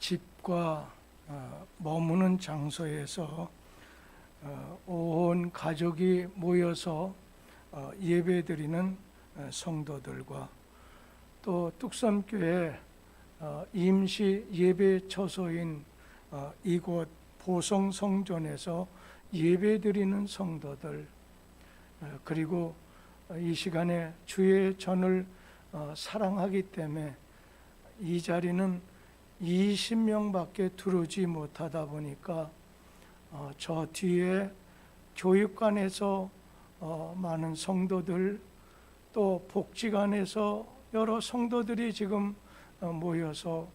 집과 머무는 장소에서 온 가족이 모여서 예배드리는 성도들과 또 뚝섬교회 임시 예배 처소인 이곳 보성성전에서 예배드리는 성도들, 그리고 이 시간에 주의 전을 사랑하기 때문에 이 자리는 20명밖에 들어오지 못하다 보니까 저 뒤에 교육관에서 많은 성도들, 또 복지관에서 여러 성도들이 지금 모여서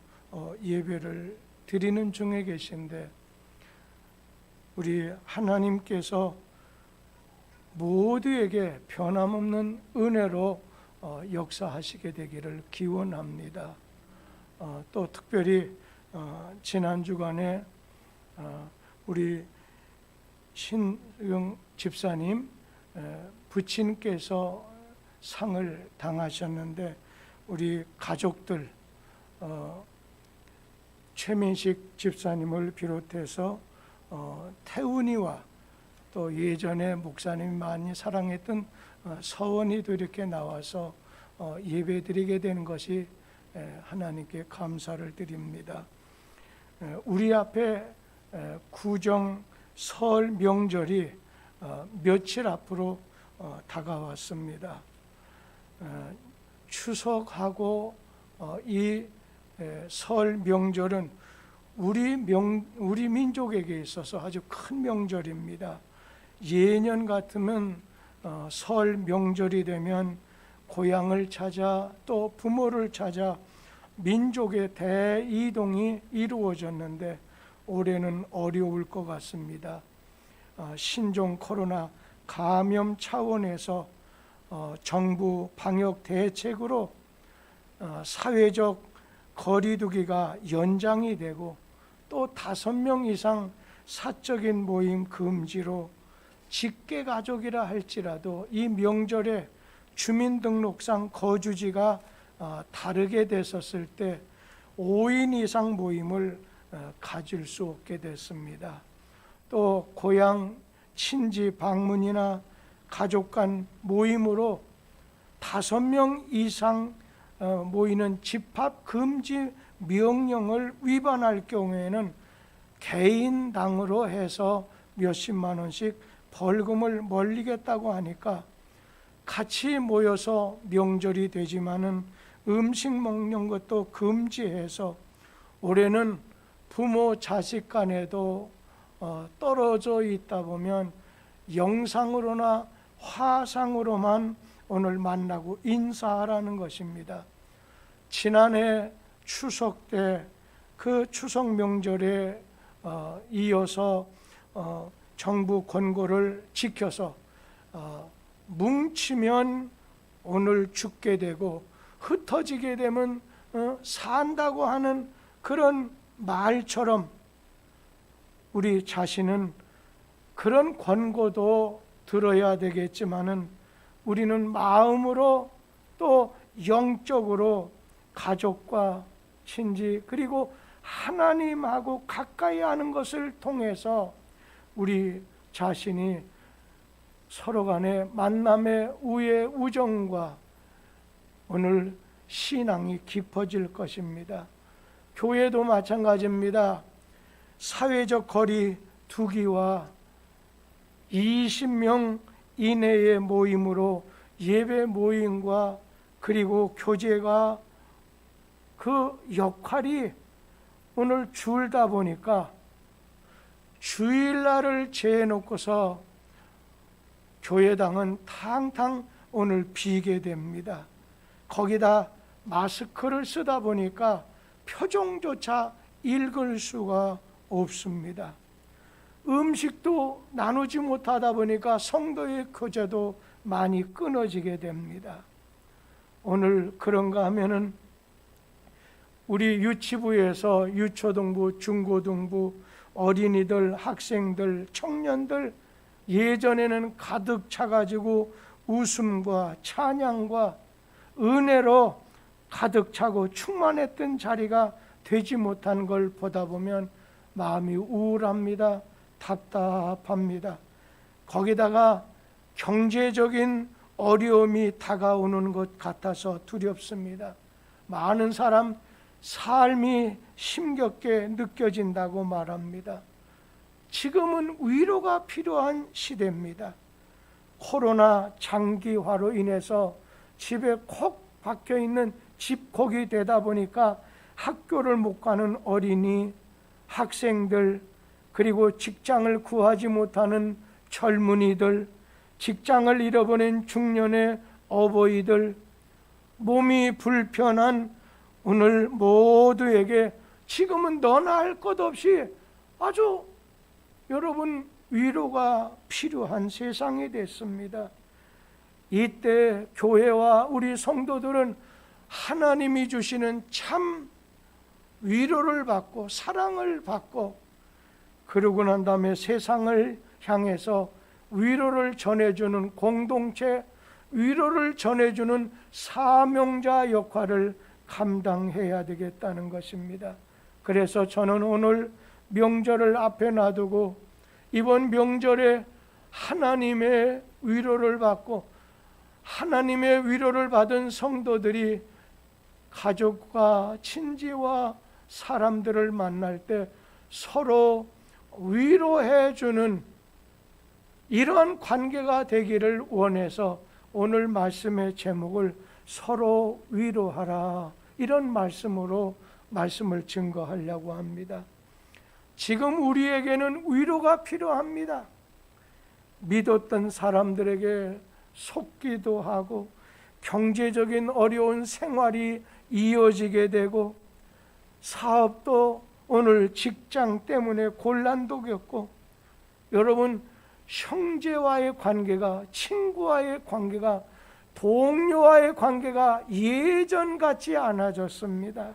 예배를 드리는 중에 계신데, 우리 하나님께서 모두에게 변함없는 은혜로 역사하시게 되기를 기원합니다. 또 특별히 지난 주간에 우리 신영 집사님 부친께서 상을 당하셨는데, 우리 가족들 최민식 집사님을 비롯해서 태훈이와 또 예전에 목사님이 많이 사랑했던 서원이도 이렇게 나와서 예배드리게 되는 것이 하나님께 감사를 드립니다. 우리 앞에 구정 설 명절이 며칠 앞으로 다가왔습니다. 추석하고 이 설 명절은 우리 민족에게 있어서 아주 큰 명절입니다. 예년 같으면 설 명절이 되면 고향을 찾아 또 부모를 찾아 민족의 대이동이 이루어졌는데, 올해는 어려울 것 같습니다. 신종 코로나 감염 차원에서 정부 방역 대책으로 사회적 거리두기가 연장이 되고, 또 5명 이상 사적인 모임 금지로 직계 가족이라 할지라도 이 명절에 주민등록상 거주지가 다르게 됐었을 때 5인 이상 모임을 가질 수 없게 됐습니다. 또 고향 친지 방문이나 가족 간 모임으로 5명 이상 모이는 집합 금지 명령을 위반할 경우에는 개인당으로 해서 몇십만 원씩 벌금을 멀리겠다고 하니까 같이 모여서 명절이 되지만은 음식 먹는 것도 금지해서 올해는 부모 자식 간에도 떨어져 있다 보면 영상으로나 화상으로만 오늘 만나고 인사하라는 것입니다. 지난해 추석 때 그 추석 명절에 이어서 정부 권고를 지켜서 뭉치면 오늘 죽게 되고 흩어지게 되면 산다고 하는 그런 말처럼 우리 자신은 그런 권고도 들어야 되겠지만은 우리는 마음으로 또 영적으로 가족과 친지 그리고 하나님하고 가까이 하는 것을 통해서 우리 자신이 서로 간의 만남의 우애 우정과 오늘 신앙이 깊어질 것입니다. 교회도 마찬가지입니다. 사회적 거리 두기와 20명 이내의 모임으로 예배 모임과 그리고 교제가 그 역할이 오늘 줄다 보니까 주일날을 재놓고서 교회당은 탕탕 오늘 비게 됩니다. 거기다 마스크를 쓰다 보니까 표정조차 읽을 수가 없습니다. 음식도 나누지 못하다 보니까 성도의 교제도 많이 끊어지게 됩니다. 오늘 그런가 하면은 우리 유치부에서 유초등부, 중고등부, 어린이들, 학생들, 청년들 예전에는 가득 차가지고 웃음과 찬양과 은혜로 가득 차고 충만했던 자리가 되지 못한 걸 보다 보면 마음이 우울합니다. 답답합니다. 거기다가 경제적인 어려움이 다가오는 것 같아서 두렵습니다. 많은 사람 삶이 힘겹게 느껴진다고 말합니다. 지금은 위로가 필요한 시대입니다. 코로나 장기화로 인해서 집에 콕 박혀 있는 집콕이 되다 보니까 학교를 못 가는 어린이, 학생들, 그리고 직장을 구하지 못하는 젊은이들, 직장을 잃어버린 중년의 어버이들, 몸이 불편한 오늘 모두에게 지금은 너나 할 것 없이 아주 여러분 위로가 필요한 세상이 됐습니다. 이때 교회와 우리 성도들은 하나님이 주시는 참 위로를 받고 사랑을 받고, 그러고 난 다음에 세상을 향해서 위로를 전해주는 공동체, 위로를 전해주는 사명자 역할을 감당해야 되겠다는 것입니다. 그래서 저는 오늘 명절을 앞에 놔두고 이번 명절에 하나님의 위로를 받고 하나님의 위로를 받은 성도들이 가족과 친지와 사람들을 만날 때 서로 위로해 주는 이러한 관계가 되기를 원해서 오늘 말씀의 제목을 서로 위로하라, 이런 말씀으로 말씀을 증거하려고 합니다. 지금 우리에게는 위로가 필요합니다. 믿었던 사람들에게 속기도 하고 경제적인 어려운 생활이 이어지게 되고 사업도 오늘 직장 때문에 곤란도 겪고, 여러분 형제와의 관계가, 친구와의 관계가, 동료와의 관계가 예전 같지 않아졌습니다.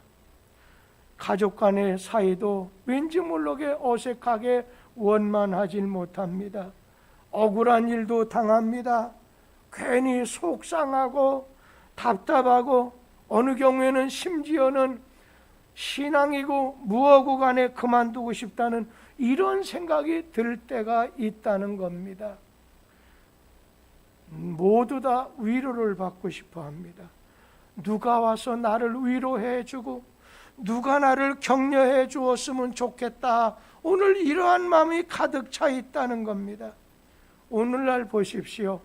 가족 간의 사이도 왠지 모르게 어색하게 원만하지 못합니다. 억울한 일도 당합니다. 괜히 속상하고 답답하고, 어느 경우에는 심지어는 신앙이고 무엇고 간에 그만두고 싶다는 이런 생각이 들 때가 있다는 겁니다. 모두 다 위로를 받고 싶어 합니다. 누가 와서 나를 위로해 주고 누가 나를 격려해 주었으면 좋겠다, 오늘 이러한 마음이 가득 차 있다는 겁니다. 오늘날 보십시오.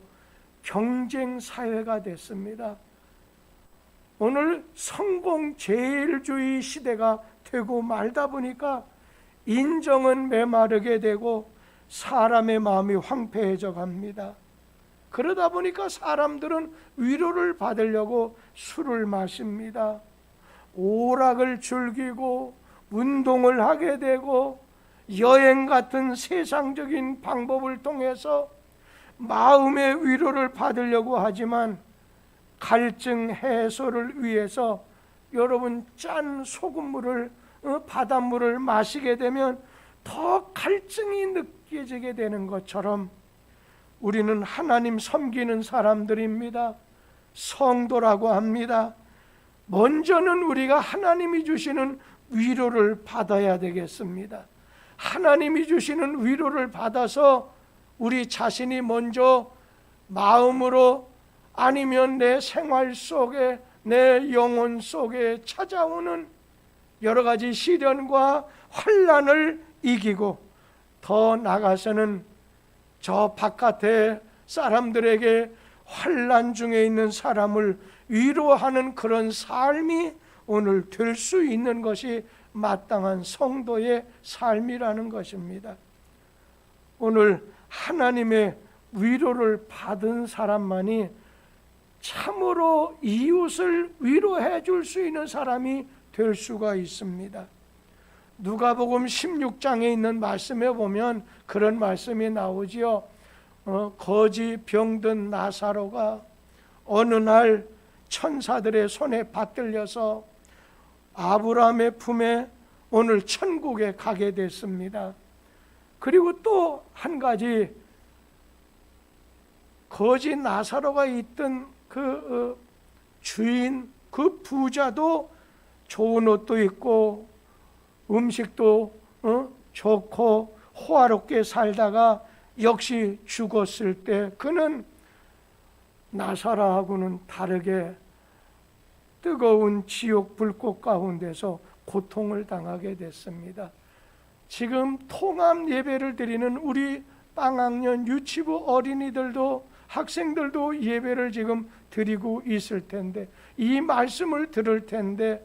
경쟁 사회가 됐습니다. 오늘 성공제일주의 시대가 되고 말다 보니까 인정은 메마르게 되고 사람의 마음이 황폐해져 갑니다. 그러다 보니까 사람들은 위로를 받으려고 술을 마십니다. 오락을 즐기고 운동을 하게 되고 여행 같은 세상적인 방법을 통해서 마음의 위로를 받으려고 하지만 갈증 해소를 위해서 여러분 짠 소금물을 바닷물을 마시게 되면 더 갈증이 느껴지게 되는 것처럼 우리는 하나님 섬기는 사람들입니다. 성도라고 합니다. 먼저는 우리가 하나님이 주시는 위로를 받아야 되겠습니다. 하나님이 주시는 위로를 받아서 우리 자신이 먼저 마음으로 아니면 내 생활 속에 내 영혼 속에 찾아오는 여러 가지 시련과 환난을 이기고 더 나아가서는 저 바깥에 사람들에게 환난 중에 있는 사람을 위로하는 그런 삶이 오늘 될 수 있는 것이 마땅한 성도의 삶이라는 것입니다. 오늘 하나님의 위로를 받은 사람만이 참으로 이웃을 위로해 줄 수 있는 사람이 될 수가 있습니다. 누가복음 16장에 있는 말씀에 보면 그런 말씀이 나오지요. 거지 병든 나사로가 어느 날 천사들의 손에 받들려서 아브라함의 품에 오늘 천국에 가게 됐습니다. 그리고 또 한 가지, 거지 나사로가 있던 그 주인, 그 부자도 좋은 옷도 입고 음식도 좋고 호화롭게 살다가 역시 죽었을 때 그는 나사로하고는 다르게 뜨거운 지옥 불꽃 가운데서 고통을 당하게 됐습니다. 지금 통합 예배를 드리는 우리 빵학년 유치부 어린이들도 학생들도 예배를 지금 드리고 있을 텐데, 이 말씀을 들을 텐데,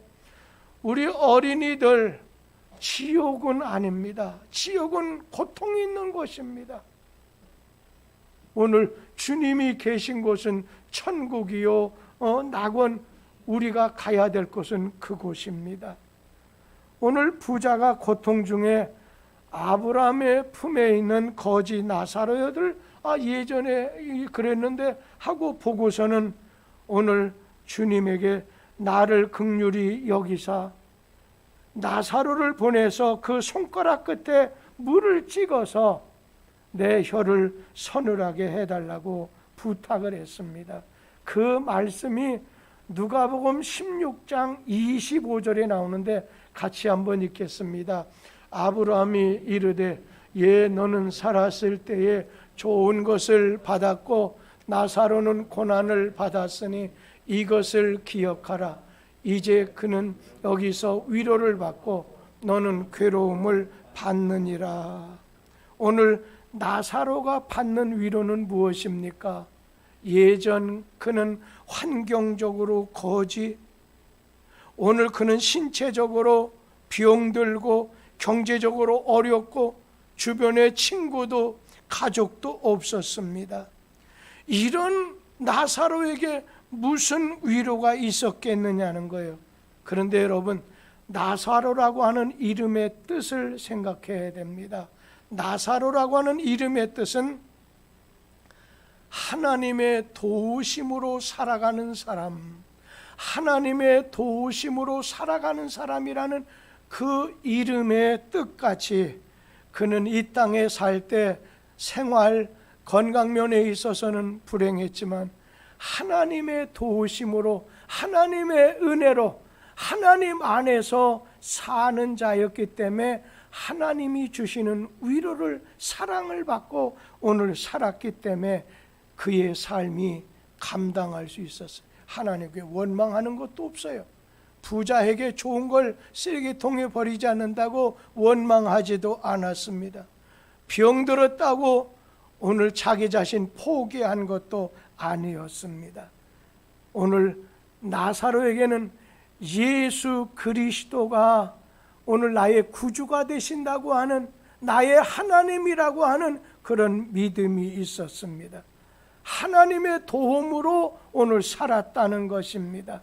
우리 어린이들, 지옥은 아닙니다. 지옥은 고통이 있는 곳입니다. 오늘 주님이 계신 곳은 천국이요, 낙원, 우리가 가야 될 곳은 그곳입니다. 오늘 부자가 고통 중에 아브라함의 품에 있는 거지 나사로여들, 예전에 그랬는데 하고 보고서는 오늘 주님에게 나를 긍휼히 여기사 나사로를 보내서 그 손가락 끝에 물을 찍어서 내 혀를 서늘하게 해달라고 부탁을 했습니다. 그 말씀이 누가복음 16장 25절에 나오는데 같이 한번 읽겠습니다. 아브라함이 이르되 너는 살았을 때에 좋은 것을 받았고 나사로는 고난을 받았으니 이것을 기억하라. 이제 그는 여기서 위로를 받고 너는 괴로움을 받느니라. 오늘 나사로가 받는 위로는 무엇입니까? 예전 그는 환경적으로 거지, 오늘 그는 신체적으로 병들고 경제적으로 어렵고 주변에 친구도 가족도 없었습니다. 이런 나사로에게 무슨 위로가 있었겠느냐는 거예요. 그런데 여러분, 나사로라고 하는 이름의 뜻을 생각해야 됩니다. 나사로라고 하는 이름의 뜻은 하나님의 도우심으로 살아가는 사람, 하나님의 도우심으로 살아가는 사람이라는 그 이름의 뜻같이 그는 이 땅에 살 때 생활, 건강면에 있어서는 불행했지만 하나님의 도우심으로, 하나님의 은혜로 하나님 안에서 사는 자였기 때문에 하나님이 주시는 위로를, 사랑을 받고 오늘 살았기 때문에 그의 삶이 감당할 수 있었어요. 하나님께 원망하는 것도 없어요. 부자에게 좋은 걸 쓰레기통에 버리지 않는다고 원망하지도 않았습니다. 병들었다고 오늘 자기 자신 포기한 것도 아니었습니다. 오늘 나사로에게는 예수 그리스도가 오늘 나의 구주가 되신다고 하는, 나의 하나님이라고 하는 그런 믿음이 있었습니다. 하나님의 도움으로 오늘 살았다는 것입니다.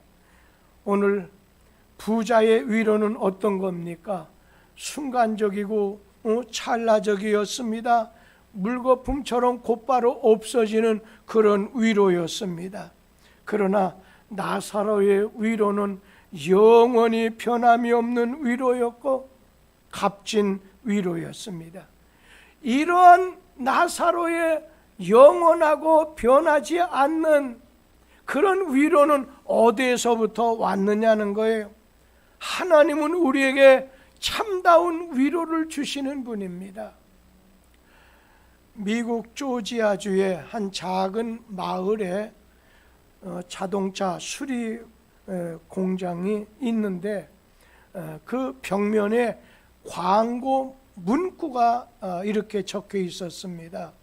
오늘 부자의 위로는 어떤 겁니까? 순간적이고 찰나적이었습니다. 물거품처럼 곧바로 없어지는 그런 위로였습니다. 그러나 나사로의 위로는 영원히 변함이 없는 위로였고 값진 위로였습니다. 이러한 나사로의 영원하고 변하지 않는 그런 위로는 어디에서부터 왔느냐는 거예요. 하나님은 우리에게 참다운 위로를 주시는 분입니다. 미국 조지아주의 한 작은 마을에 자동차 수리 공장이 있는데 그 벽면에 광고 문구가 이렇게 적혀 있었습니다.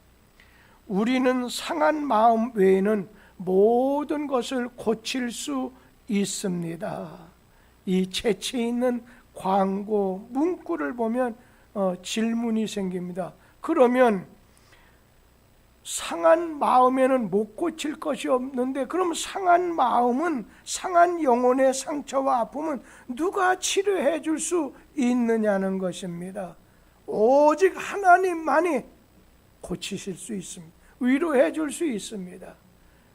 우리는 상한 마음 외에는 모든 것을 고칠 수 있습니다. 이 재치 있는 광고 문구를 보면 질문이 생깁니다. 그러면 상한 마음에는 못 고칠 것이 없는데 그럼 상한 마음은, 상한 영혼의 상처와 아픔은 누가 치료해 줄 수 있느냐는 것입니다. 오직 하나님만이 고치실 수 있습니다. 위로해 줄 수 있습니다.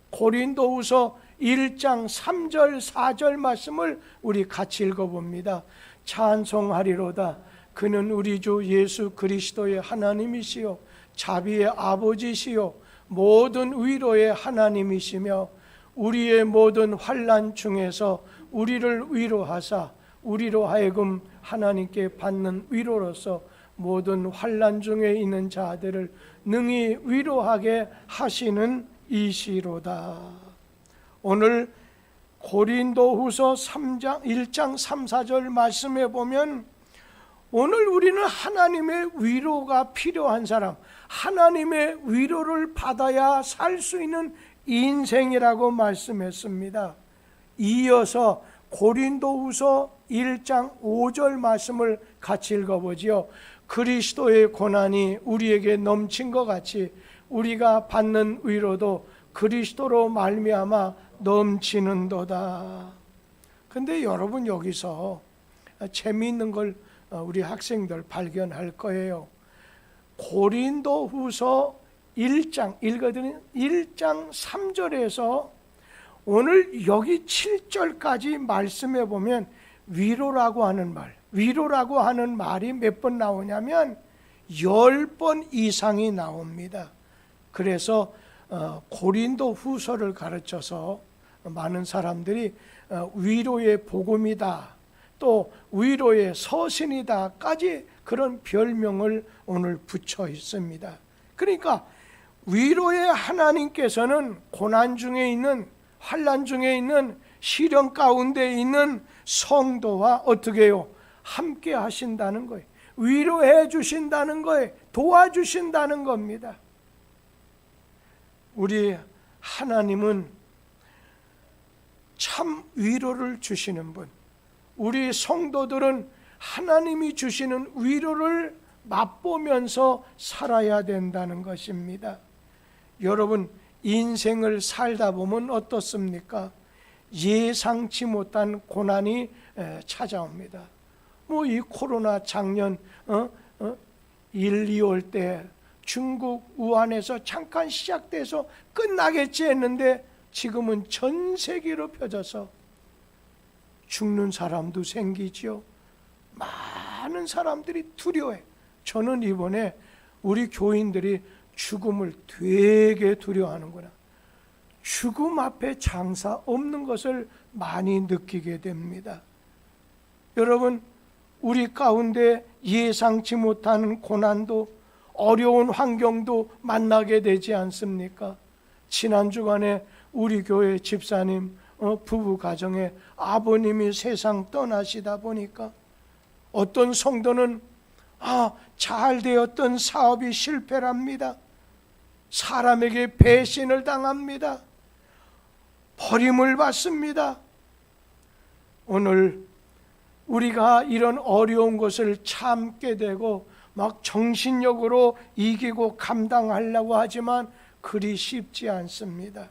고린도후서 1장 3절 4절 말씀을 우리 같이 읽어봅니다. 찬송하리로다. 그는 우리 주 예수 그리스도의 하나님이시요 자비의 아버지시요 모든 위로의 하나님이시며 우리의 모든 환난 중에서 우리를 위로하사 우리로 하여금 하나님께 받는 위로로서 모든 환난 중에 있는 자들을 능히 위로하게 하시는 이시로다. 오늘 고린도후서 1장 3, 4절 말씀에 보면 오늘 우리는 하나님의 위로가 필요한 사람, 하나님의 위로를 받아야 살 수 있는 인생이라고 말씀했습니다. 이어서 고린도후서 1장 5절 말씀을 같이 읽어보지요. 그리스도의 고난이 우리에게 넘친 것 같이 우리가 받는 위로도 그리스도로 말미암아 넘치는도다. 근데 여러분 여기서 재미있는 걸 우리 학생들 발견할 거예요. 고린도후서 1장 읽어드린 1장 3절에서 오늘 여기 7절까지 말씀해 보면 위로라고 하는 말이 몇 번 나오냐면 10번 이상이 나옵니다. 그래서 고린도후서를 가르쳐서 많은 사람들이 위로의 복음이다, 또 위로의 서신이다까지 그런 별명을 오늘 붙여 있습니다. 그러니까 위로의 하나님께서는 고난 중에 있는, 환난 중에 있는, 시련 가운데 있는 성도와 어떻게 해요? 함께 하신다는 거예요. 위로해 주신다는 거예요. 도와주신다는 겁니다. 우리 하나님은 참 위로를 주시는 분, 우리 성도들은 하나님이 주시는 위로를 맛보면서 살아야 된다는 것입니다. 여러분, 인생을 살다 보면 어떻습니까? 예상치 못한 고난이 찾아옵니다. 이 코로나 작년 1, 2월 때 중국 우한에서 잠깐 시작돼서 끝나겠지 했는데 지금은 전 세계로 펴져서 죽는 사람도 생기지요. 많은 사람들이 두려워해. 저는 이번에 우리 교인들이 죽음을 되게 두려워하는구나. 죽음 앞에 장사 없는 것을 많이 느끼게 됩니다. 여러분, 우리 가운데 예상치 못한 고난도, 어려운 환경도 만나게 되지 않습니까? 지난 주간에 우리 교회 집사님 부부 가정에 아버님이 세상 떠나시다 보니까 어떤 성도는 잘 되었던 사업이 실패랍니다. 사람에게 배신을 당합니다. 버림을 받습니다. 오늘 우리가 이런 어려운 것을 참게 되고 막 정신력으로 이기고 감당하려고 하지만 그리 쉽지 않습니다.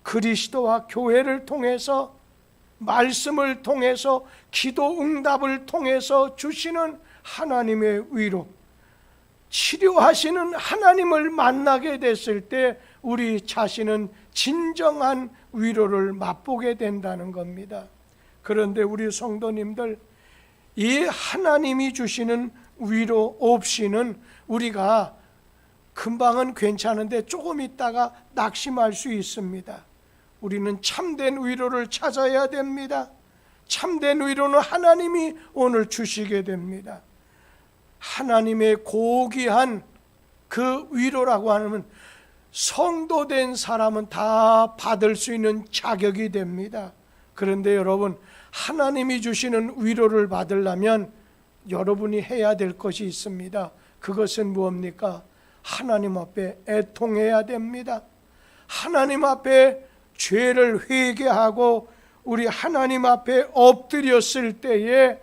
그리스도와 교회를 통해서, 말씀을 통해서, 기도 응답을 통해서 주시는 하나님의 위로, 치료하시는 하나님을 만나게 됐을 때 우리 자신은 진정한 위로를 맛보게 된다는 겁니다. 그런데 우리 성도님들, 이 하나님이 주시는 위로 없이는 우리가 금방은 괜찮은데 조금 있다가 낙심할 수 있습니다. 우리는 참된 위로를 찾아야 됩니다. 참된 위로는 하나님이 오늘 주시게 됩니다. 하나님의 고귀한 그 위로라고 하면 성도된 사람은 다 받을 수 있는 자격이 됩니다. 그런데 여러분, 하나님이 주시는 위로를 받으려면 여러분이 해야 될 것이 있습니다. 그것은 무엇입니까? 하나님 앞에 애통해야 됩니다. 하나님 앞에 죄를 회개하고 우리 하나님 앞에 엎드렸을 때에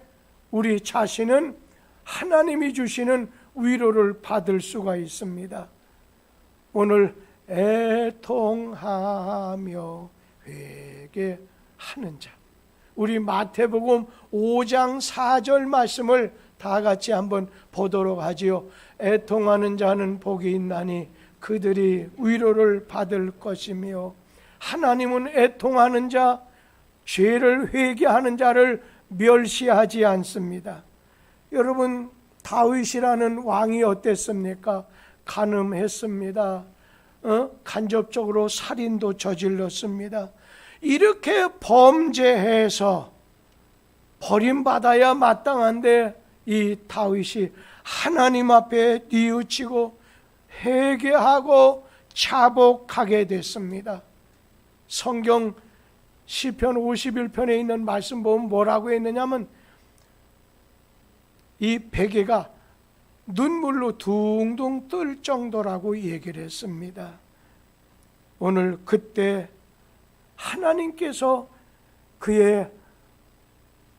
우리 자신은 하나님이 주시는 위로를 받을 수가 있습니다. 오늘 애통하며 회개하는 자, 우리 마태복음 5장 4절 말씀을 다 같이 한번 보도록 하지요. 애통하는 자는 복이 있나니 그들이 위로를 받을 것이며, 하나님은 애통하는 자, 죄를 회개하는 자를 멸시하지 않습니다. 여러분, 다윗이라는 왕이 어땠습니까? 간음했습니다. 간접적으로 살인도 저질렀습니다. 이렇게 범죄해서 버림받아야 마땅한데 이 다윗이 하나님 앞에 뉘우치고 회개하고 자복하게 됐습니다. 성경 시편 51편에 있는 말씀 보면 뭐라고 했느냐면 이 베개가 눈물로 둥둥 뜰 정도라고 얘기를 했습니다. 오늘 그때 하나님께서 그의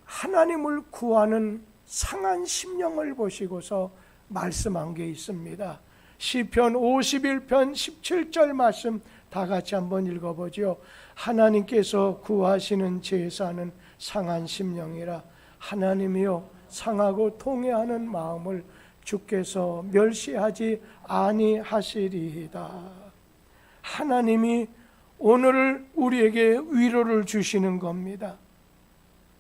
하나님을 구하는 상한 심령을 보시고서 말씀한 게 있습니다. 시편 51편 17절 말씀 다 같이 한번 읽어보죠. 하나님께서 구하시는 제사는 상한 심령이라. 하나님이여 상하고 통회하는 마음을 주께서 멸시하지 아니하시리이다. 하나님이 오늘 우리에게 위로를 주시는 겁니다.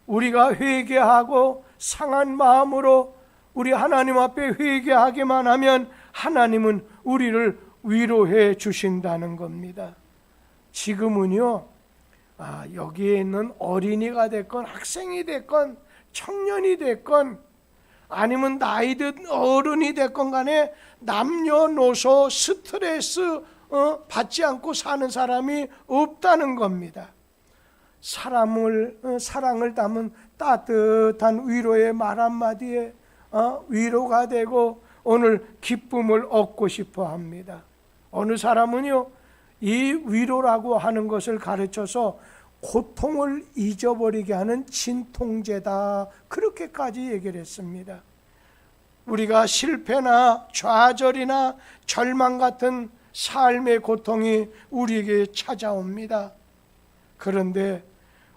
우리가 회개하고 상한 마음으로 우리 하나님 앞에 회개하기만 하면 하나님은 우리를 위로해 주신다는 겁니다. 지금은요, 여기에 있는 어린이가 됐건 학생이 됐건 청년이 됐건 아니면 나이든 어른이 됐건 간에 남녀노소 스트레스 받지 않고 사는 사람이 없다는 겁니다. 사랑을 담은 따뜻한 위로의 말 한마디에 위로가 되고 오늘 기쁨을 얻고 싶어 합니다. 어느 사람은요, 이 위로라고 하는 것을 가르쳐서 고통을 잊어버리게 하는 진통제다, 그렇게까지 얘기를 했습니다. 우리가 실패나 좌절이나 절망 같은 삶의 고통이 우리에게 찾아옵니다. 그런데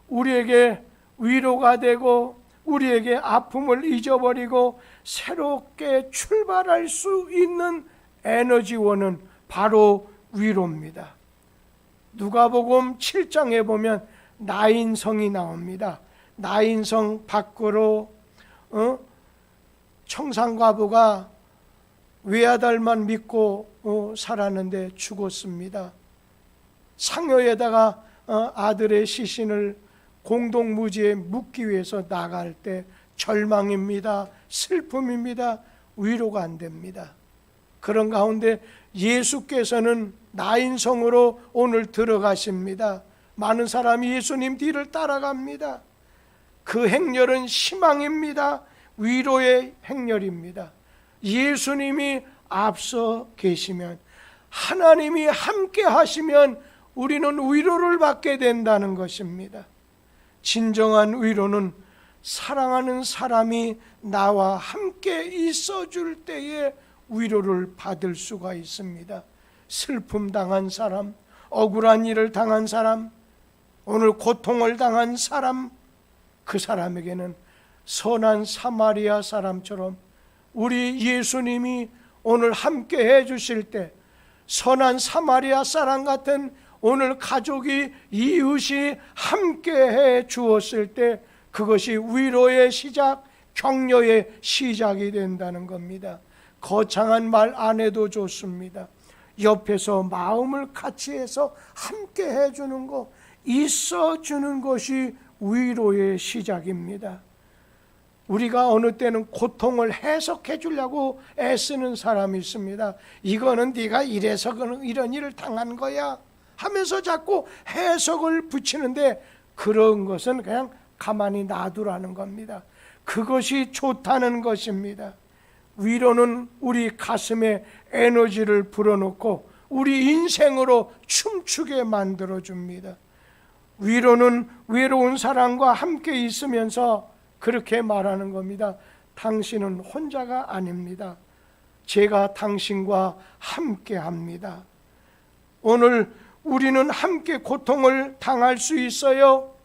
우리에게 위로가 되고 우리에게 아픔을 잊어버리고 새롭게 출발할 수 있는 에너지원은 바로 위로입니다. 누가복음 7장에 보면 나인성이 나옵니다. 나인성 밖으로 청산과부가 외아들만 믿고 살았는데 죽었습니다. 상여에다가 아들의 시신을 공동무지에 묻기 위해서 나갈 때 절망입니다. 슬픔입니다. 위로가 안 됩니다. 그런 가운데 예수께서는 나인성으로 오늘 들어가십니다. 많은 사람이 예수님 뒤를 따라갑니다. 그 행렬은 희망입니다. 위로의 행렬입니다. 예수님이 앞서 계시면, 하나님이 함께 하시면 우리는 위로를 받게 된다는 것입니다. 진정한 위로는 사랑하는 사람이 나와 함께 있어줄 때에 위로를 받을 수가 있습니다. 슬픔 당한 사람, 억울한 일을 당한 사람, 오늘 고통을 당한 사람, 그 사람에게는 선한 사마리아 사람처럼 우리 예수님이 오늘 함께 해주실 때, 선한 사마리아 사람 같은 오늘 가족이, 이웃이 함께 해 주었을 때 그것이 위로의 시작, 격려의 시작이 된다는 겁니다. 거창한 말 안 해도 좋습니다. 옆에서 마음을 같이 해서 함께 해주는 것, 있어주는 것이 위로의 시작입니다. 우리가 어느 때는 고통을 해석해 주려고 애쓰는 사람이 있습니다. 이거는 네가 이래서 이런 일을 당한 거야 하면서 자꾸 해석을 붙이는데, 그런 것은 그냥 가만히 놔두라는 겁니다. 그것이 좋다는 것입니다. 위로는 우리 가슴에 에너지를 불어넣고 우리 인생으로 춤추게 만들어줍니다. 위로는 외로운 사람과 함께 있으면서 그렇게 말하는 겁니다. 당신은 혼자가 아닙니다. 제가 당신과 함께 합니다. 오늘 우리는 함께 고통을 당할 수 있어요.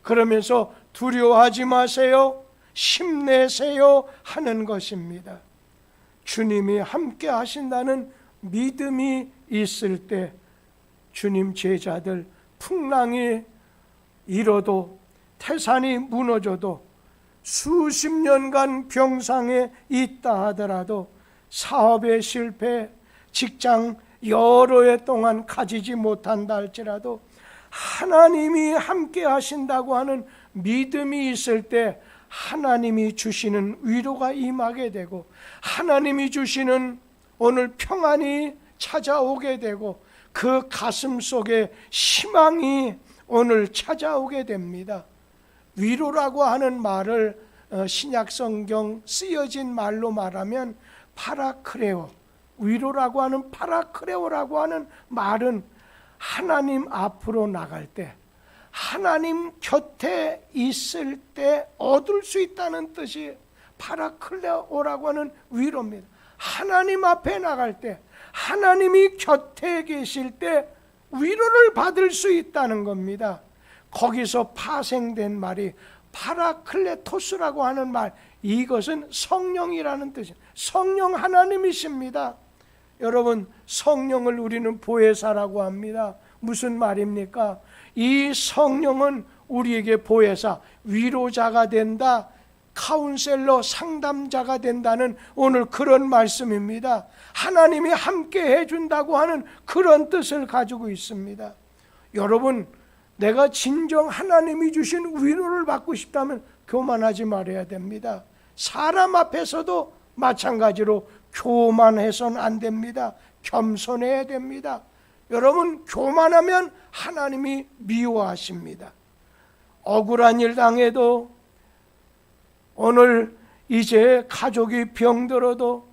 그러면서 두려워하지 마세요, 힘내세요 하는 것입니다. 주님이 함께 하신다는 믿음이 있을 때 주님 제자들 풍랑이 일어도 태산이 무너져도 수십 년간 병상에 있다 하더라도 사업의 실패, 직장 여러 해 동안 가지지 못한다 할지라도 하나님이 함께 하신다고 하는 믿음이 있을 때 하나님이 주시는 위로가 임하게 되고, 하나님이 주시는 오늘 평안이 찾아오게 되고, 그 가슴 속에 희망이 오늘 찾아오게 됩니다. 위로라고 하는 말을 신약 성경 쓰여진 말로 말하면 파라크레오, 위로라고 하는 파라크레오라고 하는 말은 하나님 앞으로 나갈 때, 하나님 곁에 있을 때 얻을 수 있다는 뜻이 파라클레오라고 하는 위로입니다. 하나님 앞에 나갈 때, 하나님이 곁에 계실 때 위로를 받을 수 있다는 겁니다. 거기서 파생된 말이 파라클레토스라고 하는 말, 이것은 성령이라는 뜻입니다. 성령 하나님이십니다. 여러분, 성령을 우리는 보혜사라고 합니다. 무슨 말입니까? 이 성령은 우리에게 보혜사, 위로자가 된다, 카운셀러, 상담자가 된다는 오늘 그런 말씀입니다. 하나님이 함께 해준다고 하는 그런 뜻을 가지고 있습니다. 여러분, 내가 진정 하나님이 주신 위로를 받고 싶다면 교만하지 말아야 됩니다. 사람 앞에서도 마찬가지로 교만해서는 안 됩니다. 겸손해야 됩니다. 여러분, 교만하면 하나님이 미워하십니다. 억울한 일 당해도, 오늘 이제 가족이 병들어도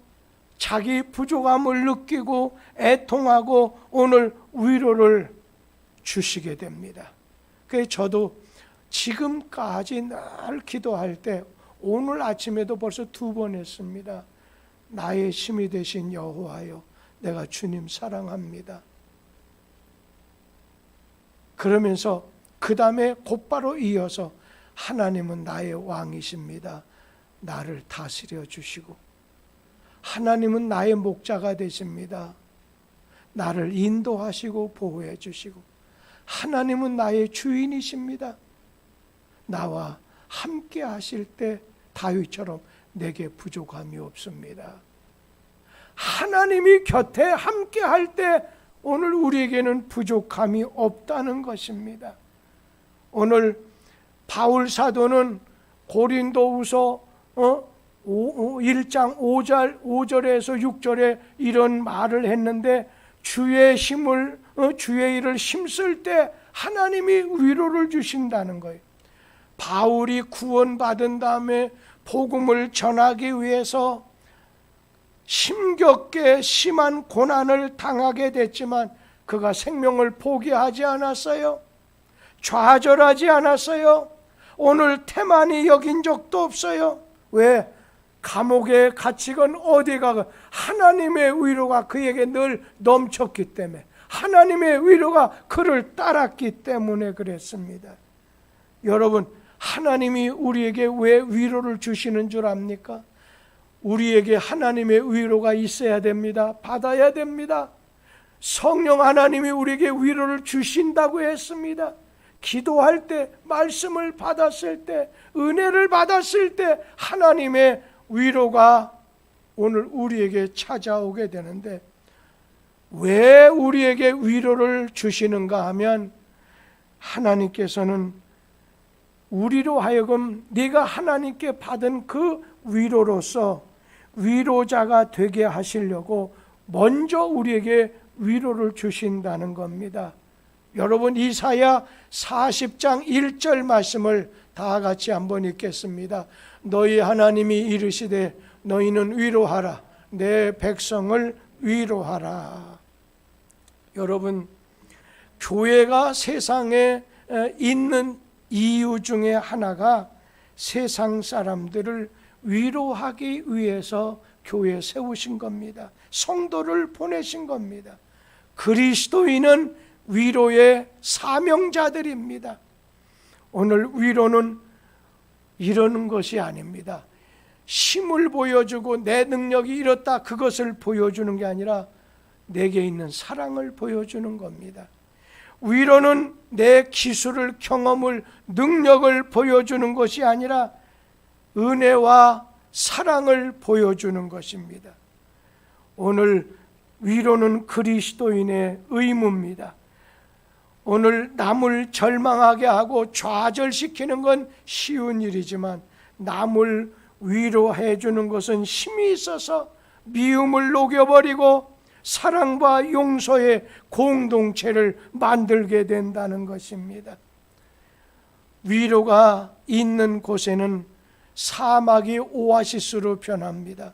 자기 부족함을 느끼고 애통하고 오늘 위로를 주시게 됩니다. 그래서 저도 지금까지 늘 기도할 때, 오늘 아침에도 벌써 2번 했습니다. 나의 힘이 되신 여호와여, 내가 주님 사랑합니다. 그러면서 그 다음에 곧바로 이어서 하나님은 나의 왕이십니다. 나를 다스려 주시고, 하나님은 나의 목자가 되십니다. 나를 인도하시고 보호해 주시고, 하나님은 나의 주인이십니다. 나와 함께 하실 때 다윗처럼 내게 부족함이 없습니다. 하나님이 곁에 함께 할 때 오늘 우리에게는 부족함이 없다는 것입니다. 오늘 바울 사도는 고린도후서 1장 5절에서 6절에 이런 말을 했는데, 주의 일을 힘쓸 때 하나님이 위로를 주신다는 거예요. 바울이 구원받은 다음에 복음을 전하기 위해서 힘겹게 심한 고난을 당하게 됐지만 그가 생명을 포기하지 않았어요. 좌절하지 않았어요. 오늘 태만히 여긴 적도 없어요. 왜? 감옥에 갇히건 어디 가건 하나님의 위로가 그에게 늘 넘쳤기 때문에, 하나님의 위로가 그를 따랐기 때문에 그랬습니다. 여러분, 하나님이 우리에게 왜 위로를 주시는 줄 압니까? 우리에게 하나님의 위로가 있어야 됩니다. 받아야 됩니다. 성령 하나님이 우리에게 위로를 주신다고 했습니다. 기도할 때, 말씀을 받았을 때, 은혜를 받았을 때 하나님의 위로가 오늘 우리에게 찾아오게 되는데, 왜 우리에게 위로를 주시는가 하면, 하나님께서는 우리로 하여금 네가 하나님께 받은 그 위로로서 위로자가 되게 하시려고 먼저 우리에게 위로를 주신다는 겁니다. 여러분, 이사야 40장 1절 말씀을 다 같이 한번 읽겠습니다. 너희 하나님이 이르시되 너희는 위로하라, 내 백성을 위로하라. 여러분, 교회가 세상에 있는 이유 중에 하나가 세상 사람들을 위로하기 위해서 교회에 세우신 겁니다. 성도를 보내신 겁니다. 그리스도인은 위로의 사명자들입니다. 오늘 위로는 이러는 것이 아닙니다. 힘을 보여주고 내 능력이 이렇다, 그것을 보여주는 게 아니라 내게 있는 사랑을 보여주는 겁니다. 위로는 내 기술을, 경험을, 능력을 보여주는 것이 아니라 은혜와 사랑을 보여주는 것입니다. 오늘 위로는 그리스도인의 의무입니다. 오늘 남을 절망하게 하고 좌절시키는 건 쉬운 일이지만 남을 위로해 주는 것은 힘이 있어서 미움을 녹여버리고 사랑과 용서의 공동체를 만들게 된다는 것입니다. 위로가 있는 곳에는 사막이 오아시스로 변합니다.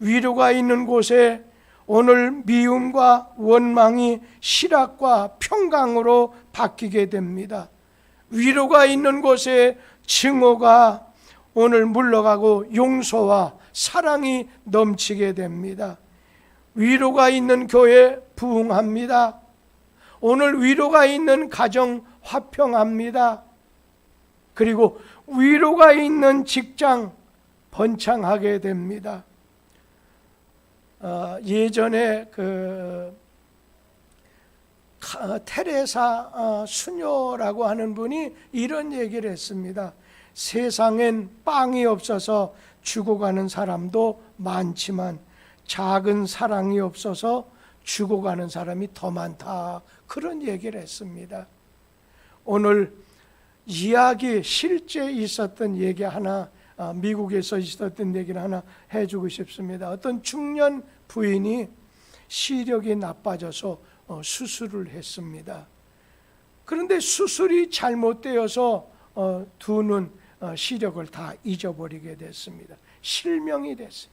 위로가 있는 곳에 오늘 미움과 원망이 실학과 평강으로 바뀌게 됩니다. 위로가 있는 곳에 증오가 오늘 물러가고 용서와 사랑이 넘치게 됩니다. 위로가 있는 교회 부흥합니다. 오늘 위로가 있는 가정 화평합니다. 그리고 위로가 있는 직장 번창하게 됩니다. 예전에 테레사 수녀라고 하는 분이 이런 얘기를 했습니다. 세상엔 빵이 없어서 죽어가는 사람도 많지만 작은 사랑이 없어서 죽어가는 사람이 더 많다. 그런 얘기를 했습니다. 오늘 이야기 실제 있었던 얘기 하나, 미국에서 있었던 얘기를 하나 해주고 싶습니다. 어떤 중년 부인이 시력이 나빠져서 수술을 했습니다. 그런데 수술이 잘못되어서 두 눈 시력을 다 잊어버리게 됐습니다. 실명이 됐어요.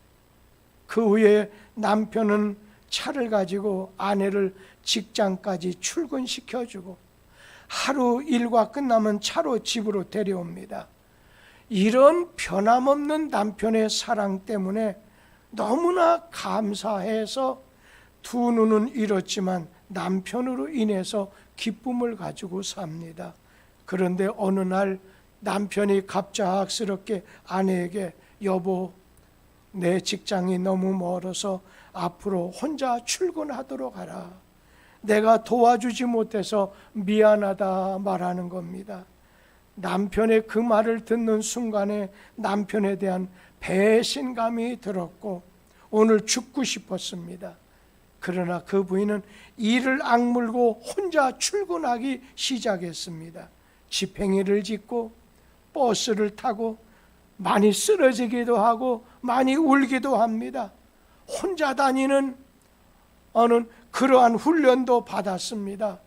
그 후에 남편은 차를 가지고 아내를 직장까지 출근시켜주고 하루 일과 끝나면 차로 집으로 데려옵니다. 이런 변함없는 남편의 사랑 때문에 너무나 감사해서 두 눈은 잃었지만 남편으로 인해서 기쁨을 가지고 삽니다. 그런데 어느 날 남편이 갑작스럽게 아내에게 여보, 내 직장이 너무 멀어서 앞으로 혼자 출근하도록 하라. 내가 도와주지 못해서 미안하다 말하는 겁니다. 남편의 그 말을 듣는 순간에 남편에 대한 배신감이 들었고 오늘 죽고 싶었습니다. 그러나 그 부인은 이를 악물고 혼자 출근하기 시작했습니다. 지팽이를 짓고 버스를 타고 많이 쓰러지기도 하고 많이 울기도 합니다. 혼자 다니는 그러한 훈련도 받았습니다.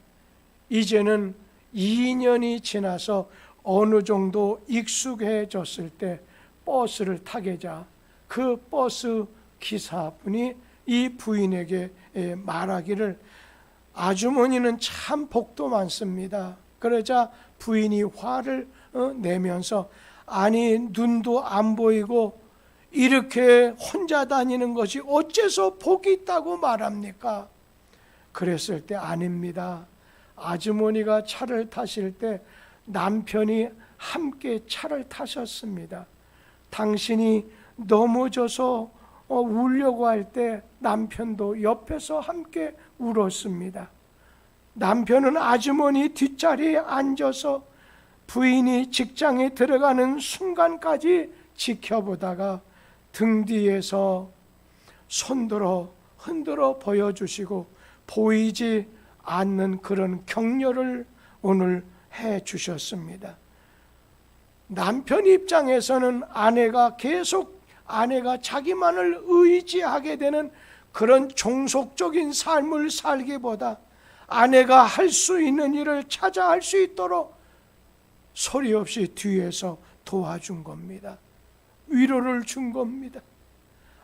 이제는 2년이 지나서 어느 정도 익숙해졌을 때 버스를 타게 자 그 버스 기사분이 이 부인에게 말하기를 아주머니는 참 복도 많습니다. 그러자 부인이 화를 내면서 아니 눈도 안 보이고 이렇게 혼자 다니는 것이 어째서 복이 있다고 말합니까? 그랬을 때 아닙니다. 아주머니가 차를 타실 때 남편이 함께 차를 타셨습니다. 당신이 넘어져서 울려고 할 때 남편도 옆에서 함께 울었습니다. 남편은 아주머니 뒷자리에 앉아서 부인이 직장에 들어가는 순간까지 지켜보다가 등 뒤에서 손들어 흔들어 보여주시고 보이지 않는 그런 격려를 오늘 해 주셨습니다. 남편 입장에서는 아내가 자기만을 의지하게 되는 그런 종속적인 삶을 살기보다 아내가 할 수 있는 일을 찾아 할 수 있도록 소리 없이 뒤에서 도와준 겁니다. 위로를 준 겁니다.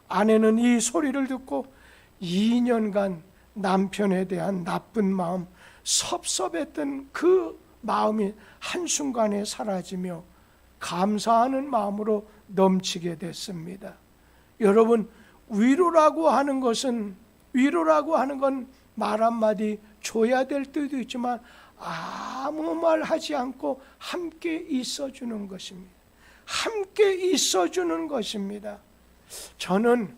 아내는 이 소리를 듣고 2년간 남편에 대한 나쁜 마음, 섭섭했던 그 마음이 한순간에 사라지며 감사하는 마음으로 넘치게 됐습니다. 여러분, 위로라고 하는 건 말 한마디 줘야 될 때도 있지만 아무 말 하지 않고 함께 있어주는 것입니다. 함께 있어주는 것입니다. 저는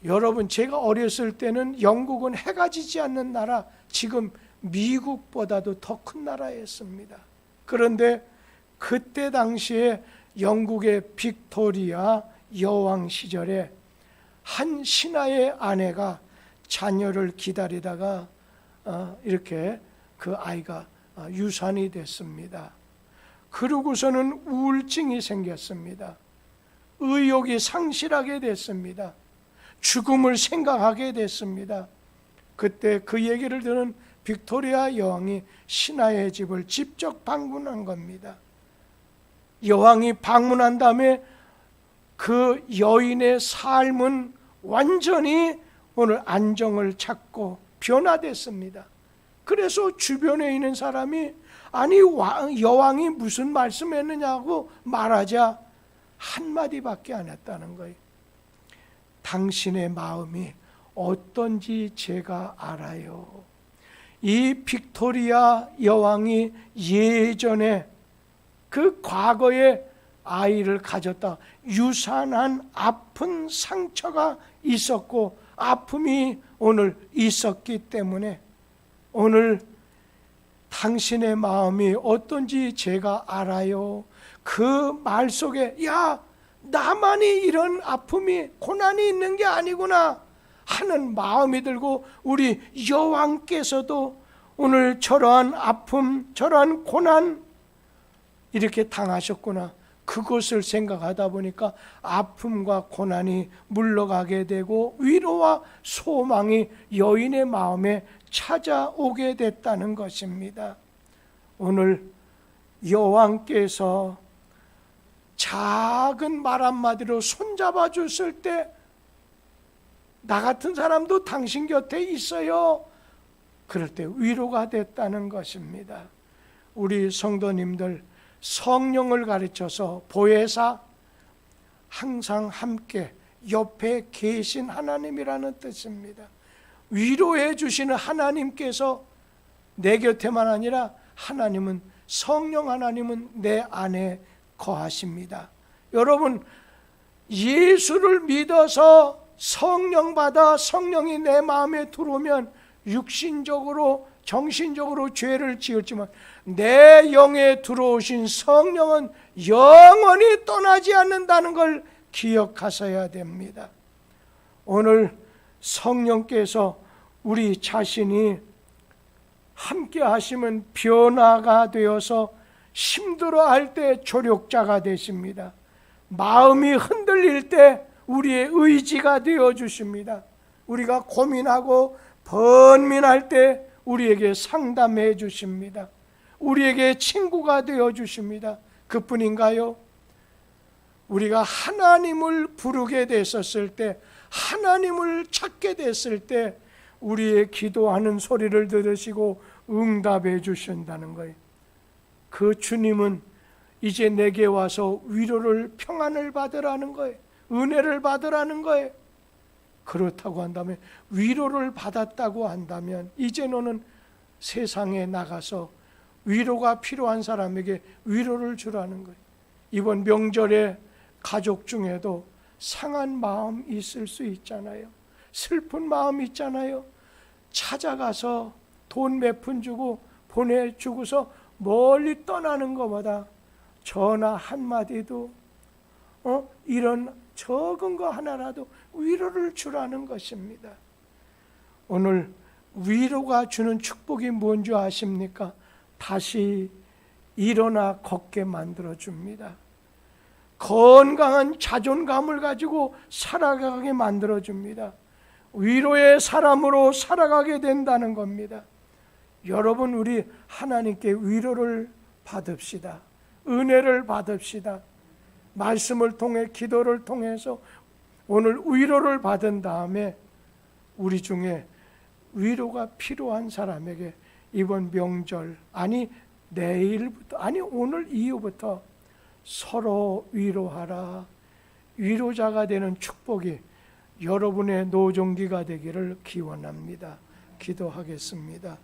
여러분, 제가 어렸을 때는 영국은 해가 지지 않는 나라, 지금 미국보다도 더 큰 나라였습니다. 그런데 그때 당시에 영국의 빅토리아 여왕 시절에 한 신하의 아내가 자녀를 기다리다가 이렇게 그 아이가 유산이 됐습니다. 그러고서는 우울증이 생겼습니다. 의욕이 상실하게 됐습니다. 죽음을 생각하게 됐습니다. 그때 그 얘기를 들은 빅토리아 여왕이 신하의 집을 직접 방문한 겁니다. 여왕이 방문한 다음에 그 여인의 삶은 완전히 오늘 안정을 찾고 변화됐습니다. 그래서 주변에 있는 사람이 아니 여왕이 무슨 말씀했느냐고 말하자 한마디밖에 안 했다는 거예요. 당신의 마음이 어떤지 제가 알아요. 이 빅토리아 여왕이 예전에 그 과거에 아이를 가졌다. 유산한 아픈 상처가 있었고 아픔이 오늘 있었기 때문에 오늘 당신의 마음이 어떤지 제가 알아요. 그 말 속에 야 나만이 이런 아픔이 고난이 있는 게 아니구나 하는 마음이 들고 우리 여왕께서도 오늘 저러한 아픔 저러한 고난 이렇게 당하셨구나 그것을 생각하다 보니까 아픔과 고난이 물러가게 되고 위로와 소망이 여인의 마음에 찾아오게 됐다는 것입니다. 오늘 여왕께서 작은 말 한마디로 손잡아 줬을 때 나 같은 사람도 당신 곁에 있어요. 그럴 때 위로가 됐다는 것입니다. 우리 성도님들 성령을 가르쳐서 보혜사 항상 함께 옆에 계신 하나님이라는 뜻입니다. 위로해 주시는 하나님께서 내 곁에만 아니라 하나님은 성령 하나님은 내 안에 거하십니다. 여러분 예수를 믿어서 성령 받아 성령이 내 마음에 들어오면 육신적으로 정신적으로 죄를 지었지만 내 영에 들어오신 성령은 영원히 떠나지 않는다는 걸 기억하셔야 됩니다. 오늘 성령께서 우리 자신이 함께 하시면 변화가 되어서 힘들어할 때 조력자가 되십니다. 마음이 흔들릴 때 우리의 의지가 되어 주십니다. 우리가 고민하고 번민할 때 우리에게 상담해 주십니다. 우리에게 친구가 되어 주십니다. 그뿐인가요? 우리가 하나님을 부르게 됐었을 때 하나님을 찾게 됐을 때 우리의 기도하는 소리를 들으시고 응답해 주신다는 거예요. 그 주님은 이제 내게 와서 위로를 평안을 받으라는 거예요. 은혜를 받으라는 거예요. 그렇다고 한다면 위로를 받았다고 한다면 이제 너는 세상에 나가서 위로가 필요한 사람에게 위로를 주라는 거예요. 이번 명절에 가족 중에도 상한 마음 있을 수 있잖아요. 슬픈 마음 있잖아요. 찾아가서 돈 몇 푼 주고 보내주고서 멀리 떠나는 것보다 전화 한마디도 이런 적은 거 하나라도 위로를 주라는 것입니다. 오늘 위로가 주는 축복이 뭔지 아십니까? 다시 일어나 걷게 만들어줍니다. 건강한 자존감을 가지고 살아가게 만들어줍니다. 위로의 사람으로 살아가게 된다는 겁니다. 여러분 우리 하나님께 위로를 받읍시다. 은혜를 받읍시다. 말씀을 통해 기도를 통해서 오늘 위로를 받은 다음에 우리 중에 위로가 필요한 사람에게 이번 명절 아니 내일부터 아니 오늘 이후부터 서로 위로하라. 위로자가 되는 축복이 여러분의 노종기가 되기를 기원합니다. 기도하겠습니다.